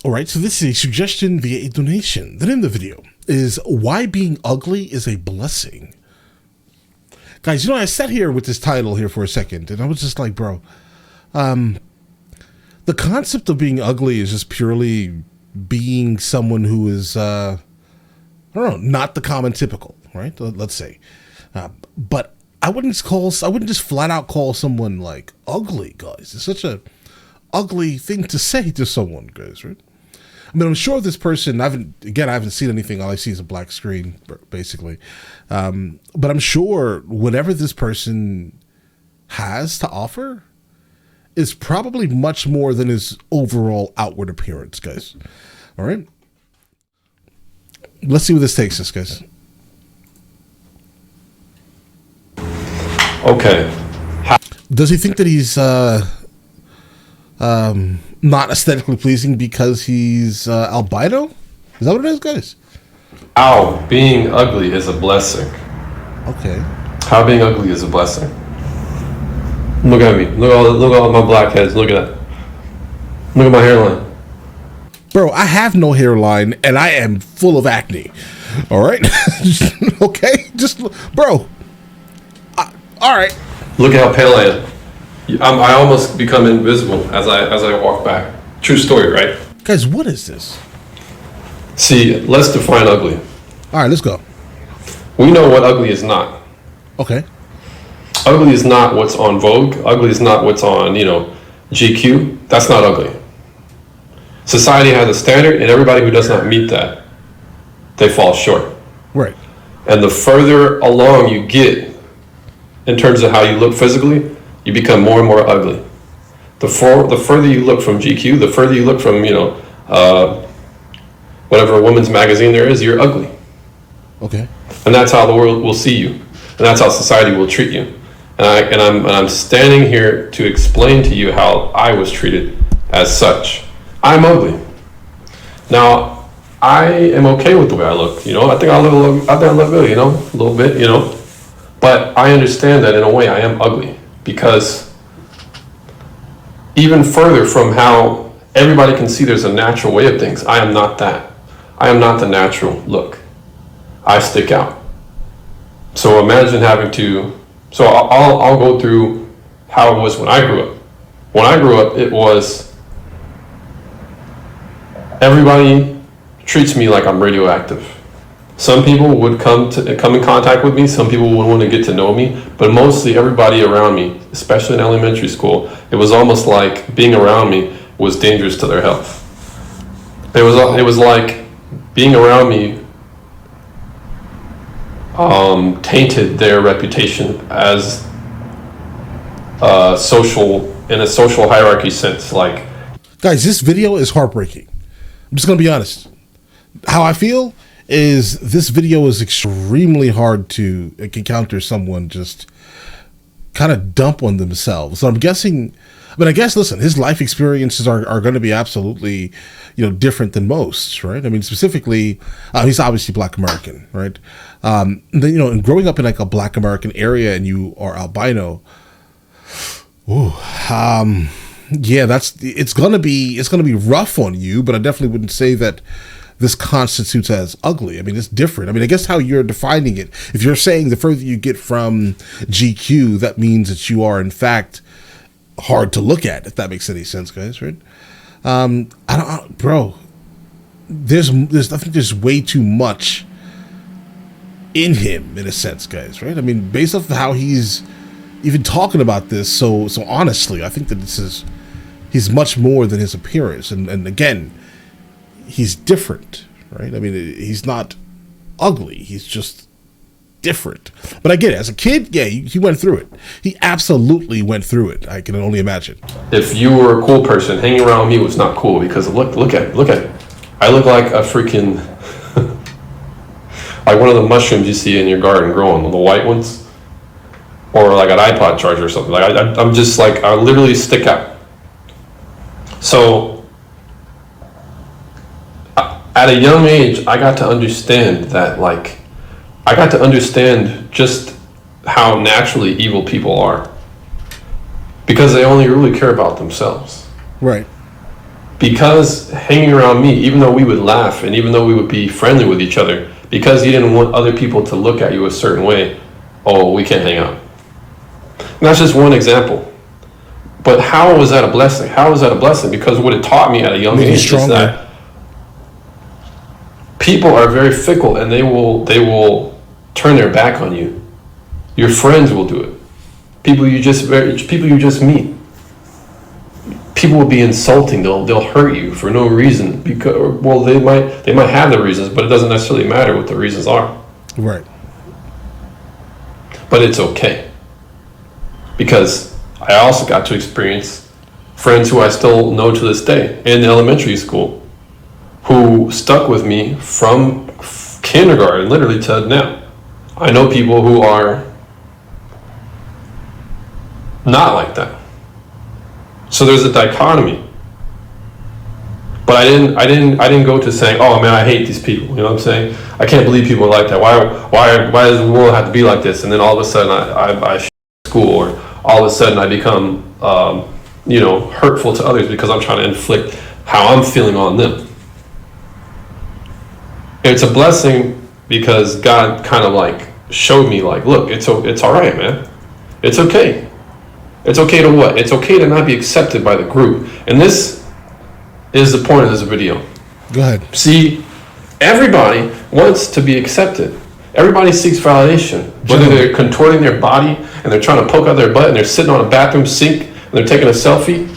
All right, so this is a suggestion via a donation. The name of the video is Why Being Ugly is a Blessing. Guys, I sat here with this title here for a second, and I was just like, bro, the concept of being ugly is just purely being someone who is, I don't know, not the common typical, right? Let's say. But I wouldn't just flat out call someone like ugly, guys. It's such a ugly thing to say to someone, guys, right? I mean, I'm sure this person, I haven't seen anything. All I see is a black screen, basically. But I'm sure whatever this person has to offer is probably much more than his overall outward appearance, guys. All right? Let's see where this takes us, guys. Okay. Does he think that he's not aesthetically pleasing because he's albino? Is that what it is, guys? How being ugly is a blessing. Okay. How being ugly is a blessing. Look at me. Look at all my black heads. Look at that. Look at my hairline. Bro, I have no hairline and I am full of acne. All right? Okay? Bro. All right. Look at how pale I am. I almost become invisible as I walk back. True story, right? Guys, what is this? See, let's define ugly. All right, let's go. We know what ugly is not. Okay. Ugly is not what's on Vogue. Ugly is not what's on, GQ. That's not ugly. Society has a standard, and everybody who does not meet that, they fall short. Right. And the further along you get in terms of how you look physically, you become more and more ugly. The further you look from GQ, the further you look from, whatever women's magazine there is, you're ugly. Okay. And that's how the world will see you. And that's how society will treat you. And I'm standing here to explain to you how I was treated as such. I'm ugly. Now, I am okay with the way I look. I think I look good, a little bit, But I understand that in a way I am ugly. Because even further from how everybody can see there's a natural way of things, I am not that. I am not the natural look. I stick out. So imagine having to, so I'll go through how it was when I grew up. When I grew up, it was, everybody treats me like I'm radioactive. Some people would come in contact with me. Some people would want to get to know me, but mostly everybody around me, especially in elementary school, it was almost like being around me was dangerous to their health. It was like being around me tainted their reputation as in a social hierarchy sense. Like, guys, this video is heartbreaking. I'm just gonna be honest. How I feel is this video is extremely hard to encounter someone just kind of dump on themselves. So I'm guessing, I guess, listen, his life experiences are going to be absolutely, different than most, right? I mean, specifically, he's obviously Black American, right? Then, and growing up in like a Black American area and you are albino, it's gonna be rough on you, but I definitely wouldn't say that this constitutes as ugly. I mean, it's different. I guess how you're defining it, if you're saying the further you get from GQ, that means that you are in fact hard to look at, if that makes any sense, guys, right? Bro, I think there's way too much in him, in a sense, guys, right? I mean, based off of how he's even talking about this so honestly, I think that he's much more than his appearance. And again, he's different, right? I mean, he's not ugly. He's just different. But I get it. As a kid, yeah, he went through it. He absolutely went through it. I can only imagine. If you were a cool person, hanging around me was not cool because look at it. I look like a freaking like one of the mushrooms you see in your garden growing, the white ones, or like an iPod charger or something. Like I'm just like, I literally stick out. So at a young age, I got to understand that, like, I got to understand just how naturally evil people are, because they only really care about themselves. Right. because hanging around me, even though we would laugh and even though we would be friendly with each other, because you didn't want other people to look at you a certain way, oh, we can't hang out. And that's just one example. But how was that a blessing? How was that a blessing? Because what it taught me at a young age is that people are very fickle, and they will turn their back on you. Your friends will do it. People you just meet. People will be insulting. They'll hurt you for no reason, because they might have their reasons, but it doesn't necessarily matter what the reasons are. Right. But it's okay, because I also got to experience friends who I still know to this day in elementary school, who stuck with me from kindergarten literally to now. I know people who are not like that. So there's a dichotomy. But I didn't go to saying, oh man, I hate these people. You know what I'm saying? I can't believe people are like that. Why does the world have to be like this? And then all of a sudden I school, or all of a sudden I become hurtful to others because I'm trying to inflict how I'm feeling on them. It's a blessing because God kind of like showed me, like, look, it's all right, man. It's okay. It's okay to what? It's okay to not be accepted by the group. And this is the point of this video. Go ahead. See, everybody wants to be accepted. Everybody seeks validation. Whether they're contorting their body and they're trying to poke out their butt and they're sitting on a bathroom sink and they're taking a selfie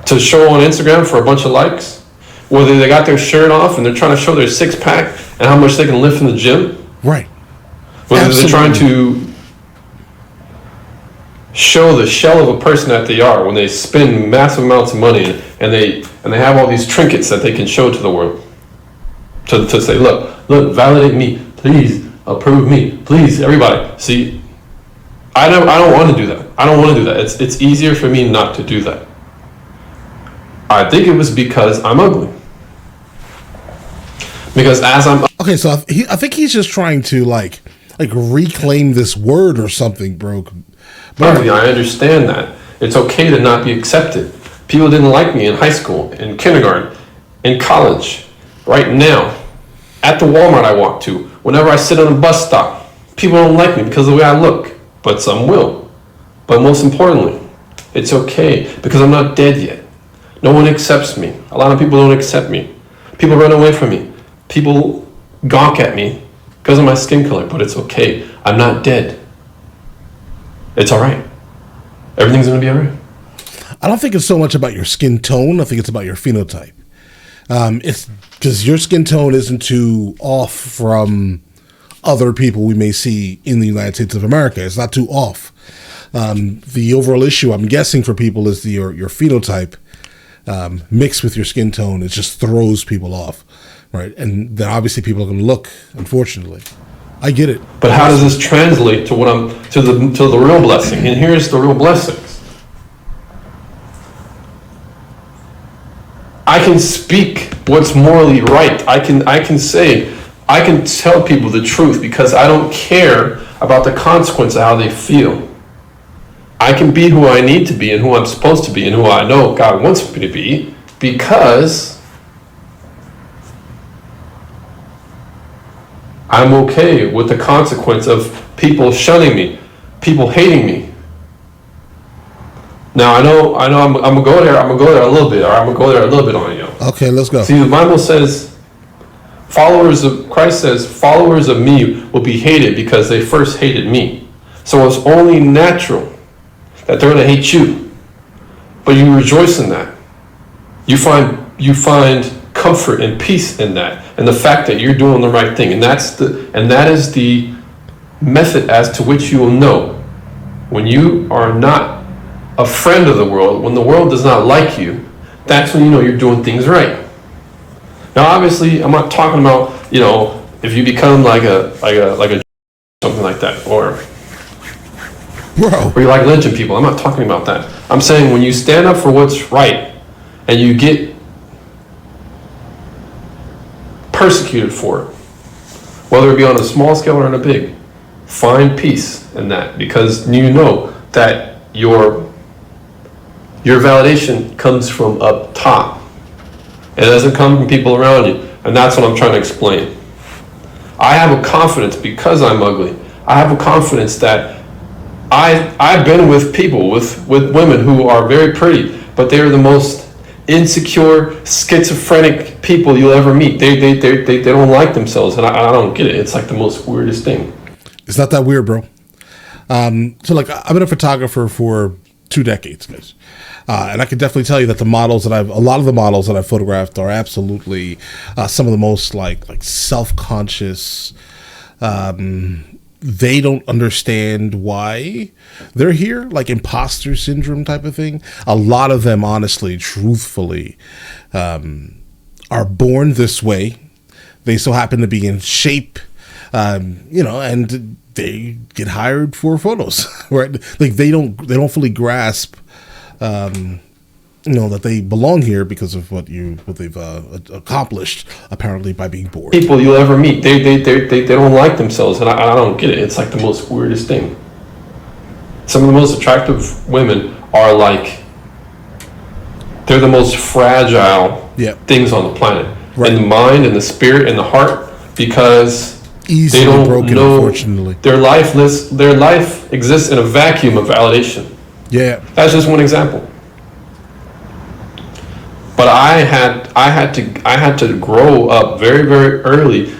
to show on Instagram for a bunch of likes. Whether they got their shirt off and they're trying to show their six-pack and how much they can lift in the gym. Right. Whether they're trying to show the shell of a person that they are when they spend massive amounts of money and they have all these trinkets that they can show to the world. To say, look, validate me, please, approve me, please, everybody. See, I don't want to do that. I don't want to do that. It's easier for me not to do that. I think it was because I'm ugly. Because as I'm okay, so I think he's just trying to like reclaim this word or something, bro. But I understand that it's okay to not be accepted. People didn't like me in high school, in kindergarten, in college, right now, at the Walmart I walk to, whenever I sit on a bus stop. People don't like me because of the way I look, but some will. But most importantly, it's okay because I'm not dead yet. No one accepts me. A lot of people don't accept me. People run away from me. People gawk at me because of my skin color, but it's okay. I'm not dead. It's all right. Everything's going to be all right. I don't think it's so much about your skin tone. I think it's about your phenotype. It's because your skin tone isn't too off from other people we may see in the United States of America. It's not too off. The overall issue, I'm guessing, for people is your phenotype mixed with your skin tone. It just throws people off, right? And then obviously people are going to look, unfortunately. I get it. But how does this translate to to the real blessing? And here's the real blessings. I can speak what's morally right. I can tell people the truth because I don't care about the consequence of how they feel. I can be who I need to be and who I'm supposed to be and who I know God wants me to be because I'm okay with the consequence of people shunning me, people hating me. Now I know I'm gonna go there a little bit, or I'm gonna go there a little bit on you. Okay, let's go. See, the Bible says, Christ says, followers of me will be hated because they first hated me. So it's only natural that they're gonna hate you. But you rejoice in that. You find comfort and peace in that, and the fact that you're doing the right thing, and that is the method as to which you will know when you are not a friend of the world, when the world does not like you. That's when you know you're doing things right. Now, obviously, I'm not talking about if you become like a something like that, or you like lynching people. I'm not talking about that. I'm saying when you stand up for what's right, and you get persecuted for it, whether it be on a small scale or on a big, find peace in that, because you know that your Your validation comes from up top. It doesn't come from people around you. And that's what I'm trying to explain. I have a confidence because I'm ugly. I have a confidence that I've been with people, with women who are very pretty, but they are the most insecure, schizophrenic people you'll ever meet. They don't like themselves, and I don't get it. It's like the most weirdest thing. It's not that weird, bro. So like, I've been a photographer for 2 decades, guys. And I can definitely tell you that a lot of the models that I've photographed are absolutely some of the most like self-conscious. They don't understand why they're here, like imposter syndrome type of thing. A lot of them, honestly, truthfully, are born this way. They so happen to be in shape, and they get hired for photos, right? Like they don't fully grasp, that they belong here because of what they've accomplished, apparently, by being born. People you'll ever meet, they don't like themselves, and I don't get it. It's like the most weirdest thing. Some of the most attractive women are like, they're the most fragile things on the planet, right? In the mind, in the spirit, in the heart, because easily they don't broken, know, unfortunately. Their life exists in a vacuum of validation. Yeah, that's just one example. But I had to grow up very, very early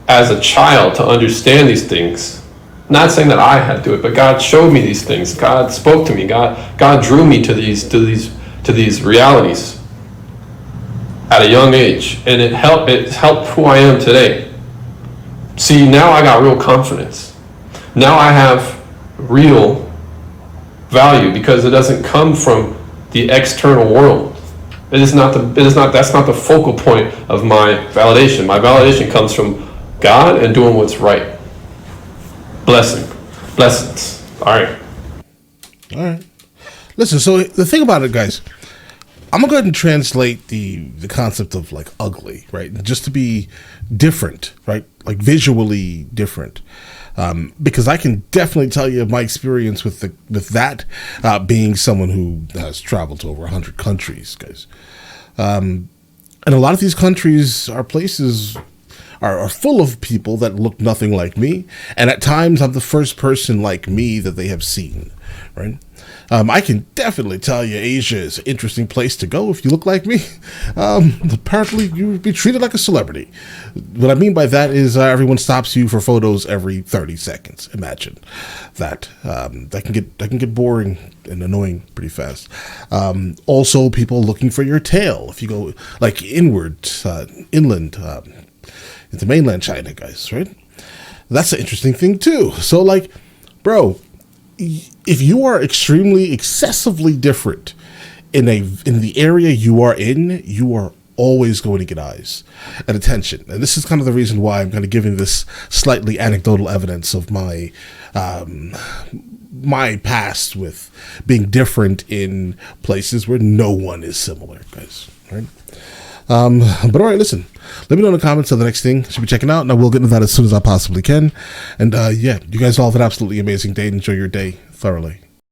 as a child to understand these things. Not saying that I had to do it, but God showed me these things. God spoke to me. God drew me to these realities at a young age, and it helped who I am today. See, now I got real confidence. Now I have real value because it doesn't come from the external world. That's not the focal point of my validation. My validation comes from God and doing what's right. Blessings. All right. Listen, so the thing about it, guys, I'm gonna go ahead and translate the concept of like ugly, right? Just to be different, right? Like visually different. Because I can definitely tell you my experience with that being someone who has traveled to over 100 countries, guys. And a lot of these countries are places are full of people that look nothing like me, and at times I'm the first person like me that they have seen, right? I can definitely tell you Asia is an interesting place to go if you look like me. Apparently you would be treated like a celebrity. What I mean by that is everyone stops you for photos every 30 seconds. Imagine that. That can get boring and annoying pretty fast. Also, people looking for your tail if you go like inland into mainland China, guys, right? That's an interesting thing too. So like, bro, if you are extremely excessively different in the area you are in, you are always going to get eyes and attention. And this is kind of the reason why I'm kind of giving this slightly anecdotal evidence of my my past with being different in places where no one is similar, guys, right? But all right, listen, let me know in the comments of the next thing should be checking out, and I will get into that as soon as I possibly can. And you guys all have an absolutely amazing day. Enjoy your day thoroughly.